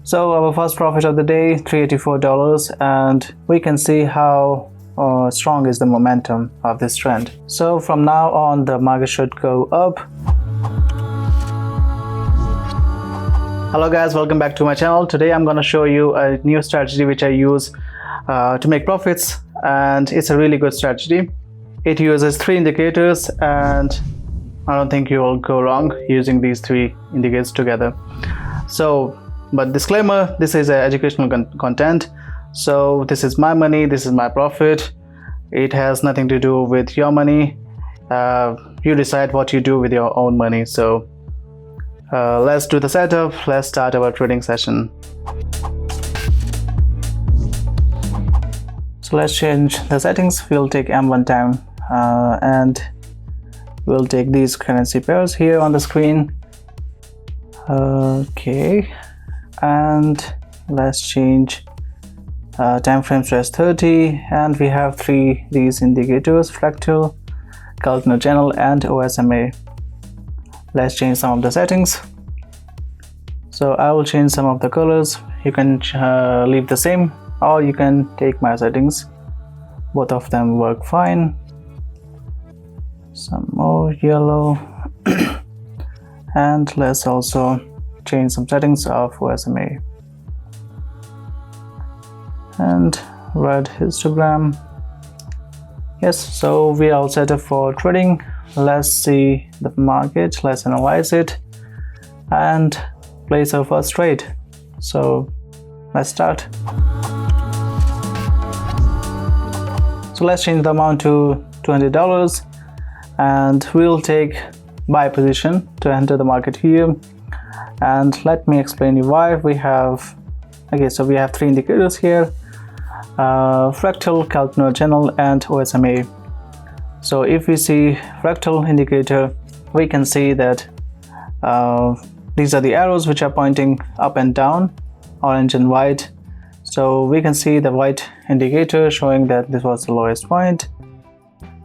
So our first profit of the day, $384, and we can see how strong is the momentum of this trend. So from now on, the market should go up. Hello guys, welcome back to my channel. Today I'm going to show you a new strategy which I use to make profits, and it's a really good strategy. It uses 3 indicators, and I don't think you will go wrong using these 3 indicators together. So, but disclaimer, this is educational content. So this is my money, this is my profit. It has nothing to do with your money. You decide what you do with your own money. So let's do the setup. Let's start our trading session. So let's change the settings. We'll take M1 time and we'll take these currency pairs here on the screen. Okay, and let's change time frames to S30, and we have these indicators: fractal, Keltner channel, and OSMA. Let's change some of the settings. So I will change some of the colors. You can leave the same, or you can take my settings. Both of them work fine. Some more yellow. And let's also change some settings of OSMA. And red histogram. Yes, so we are all set up for trading. Let's see the market, let's analyze it and place our first trade. So let's start. So let's change the amount to $200, and we'll take buy position to enter the market here. And let me explain you why. We have, okay, so we have 3 indicators here: fractal, Keltner channel, and OSMA. So if we see fractal indicator, we can see that these are the arrows which are pointing up and down, orange and white. So we can see the white indicator showing that this was the lowest point,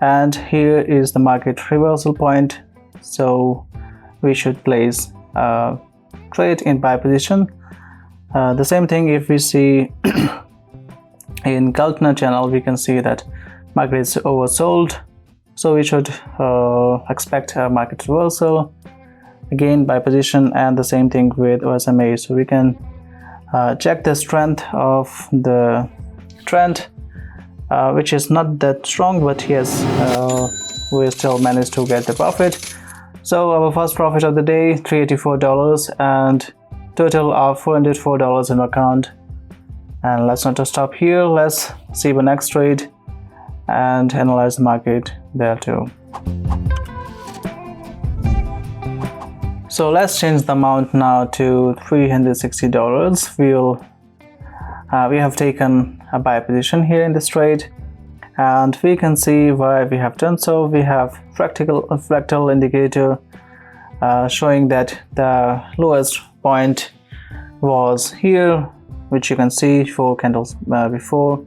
and here is the market reversal point. So we should place a trade in buy position. The same thing if we see in Keltner channel, we can see that market is oversold. So we should expect a market reversal, again buy position, and the same thing with OSMA. So we can check the strength of the trend, which is not that strong, but yes, we still managed to get the profit. So our first profit of the day, $384, and total of $404 in our account. And let's not just stop here. Let's see the next trade and analyze the market there too. So let's change the amount now to $360. We have taken a buy position here in this trade, and we can see why we have done so. We have fractal indicator showing that the lowest point was here, which you can see 4 candles before.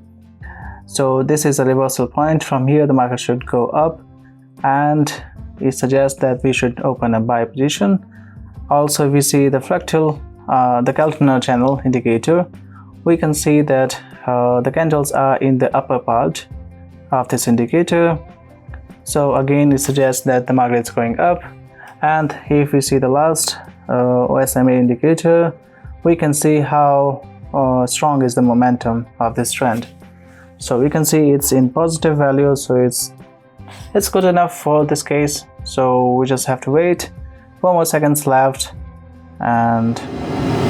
So this is a reversal point. From here the market should go up, and it suggests that we should open a buy position. Also we see the fractal, the Keltner channel indicator. We can see that the candles are in the upper part of this indicator. So again, it suggests that the market is going up. And if we see the last OSMA indicator, we can see how strong is the momentum of this trend. So we can see it's in positive value, so it's good enough for this case. So we just have to wait. 4 more seconds left, and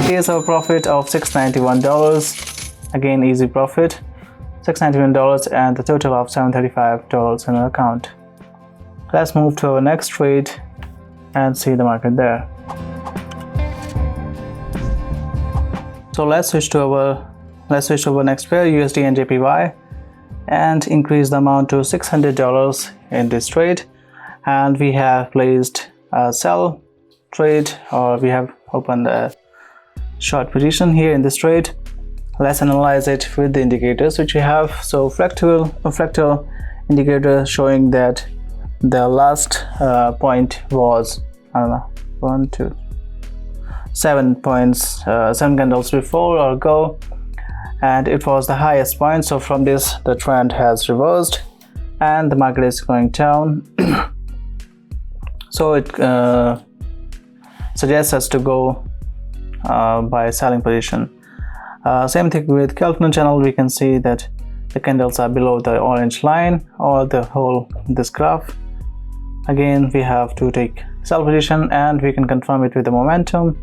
here's our profit of $691. Again, easy profit, $691, and the total of $735 in our account. Let's move to our next trade and see the market there. So let's switch to our next pair, USD and JPY, and increase the amount to $600 in this trade. And we have placed a sell trade, or we have opened a short position here in this trade. Let's analyze it with the indicators which we have. So fractal indicator showing that the last point was, I don't know, 1, 2. 7 candles before or go, and it was the highest point. So from this the trend has reversed and the market is going down. So it suggests us to go by selling position. Same thing with Keltner channel. We can see that the candles are below the orange line or this graph. Again, we have to take sell position, and we can confirm it with the momentum.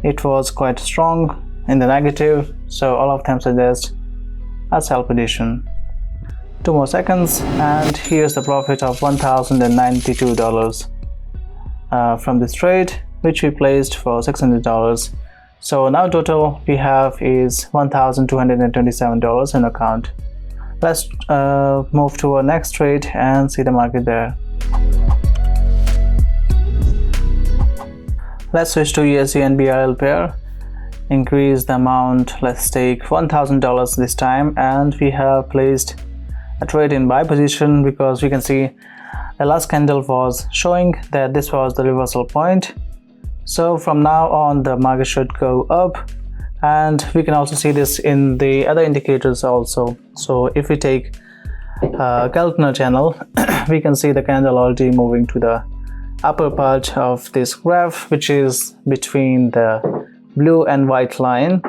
It was quite strong in the negative, so all of them suggest a sell position. 2 more seconds, and here's the profit of $1,092 from this trade, which we placed for $600. So now total we have is $1,227 in account. Let's move to our next trade and see the market there. Let's switch to USD and BRL pair. Increase the amount. Let's take $1,000 this time, and we have placed a trade in buy position because we can see the last candle was showing that this was the reversal point. So from now on the market should go up, and we can also see this in the other indicators also. So if we take Keltner channel, we can see the candle already moving to the upper part of this graph, which is between the blue and white line.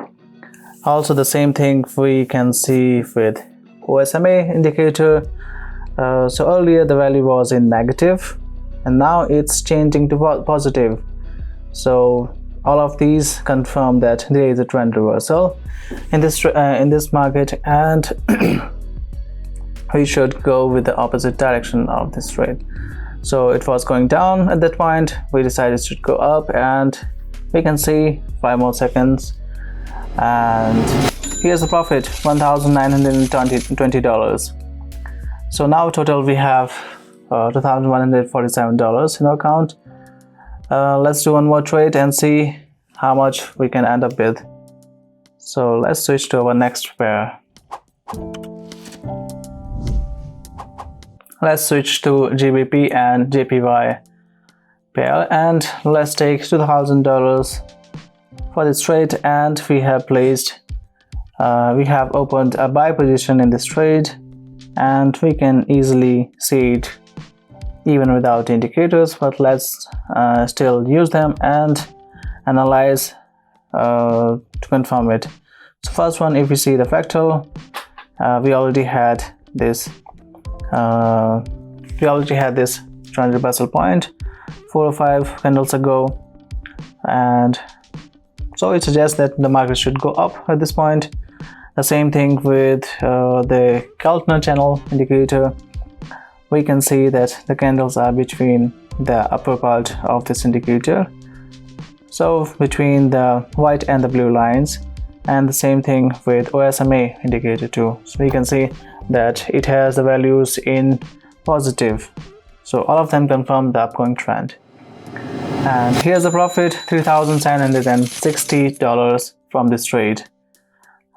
Also the same thing we can see with OSMA indicator. So earlier the value was in negative and now it's changing to positive. So all of these confirm that there is a trend reversal in this market, and we should go with the opposite direction of this trade. So it was going down at that point, we decided it should go up, and we can see 5 more seconds, and here's the profit, $1,920. So now total we have $2,147 in our account. Let's do one more trade and see how much we can end up with. So let's switch to our next pair. Let's switch to GBP and JPY pair, and let's take $2,000 for this trade, and we have opened a buy position in this trade, and we can easily see it even without indicators, but let's still use them and analyze to confirm it. So first one, if we see the fractal, we already had this trend reversal point 4 or 5 candles ago, and so it suggests that the market should go up at this point. The same thing with the Keltner channel indicator. We can see that the candles are between the upper part of this indicator, so between the white and the blue lines, and the same thing with OSMA indicator too. So we can see that it has the values in positive, so all of them confirm the upcoming trend. And here's the profit, $3,760 from this trade,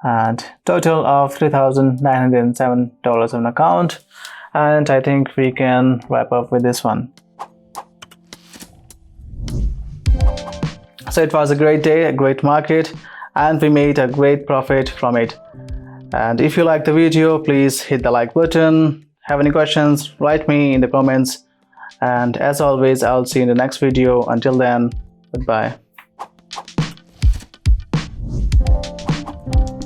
and total of $3,907 on account. And I think we can wrap up with this one. So it was a great day, a great market, and we made a great profit from it. And if you like the video, please hit the like button. Have any questions, write me in the comments. And as always, I'll see you in the next video. Until then, goodbye.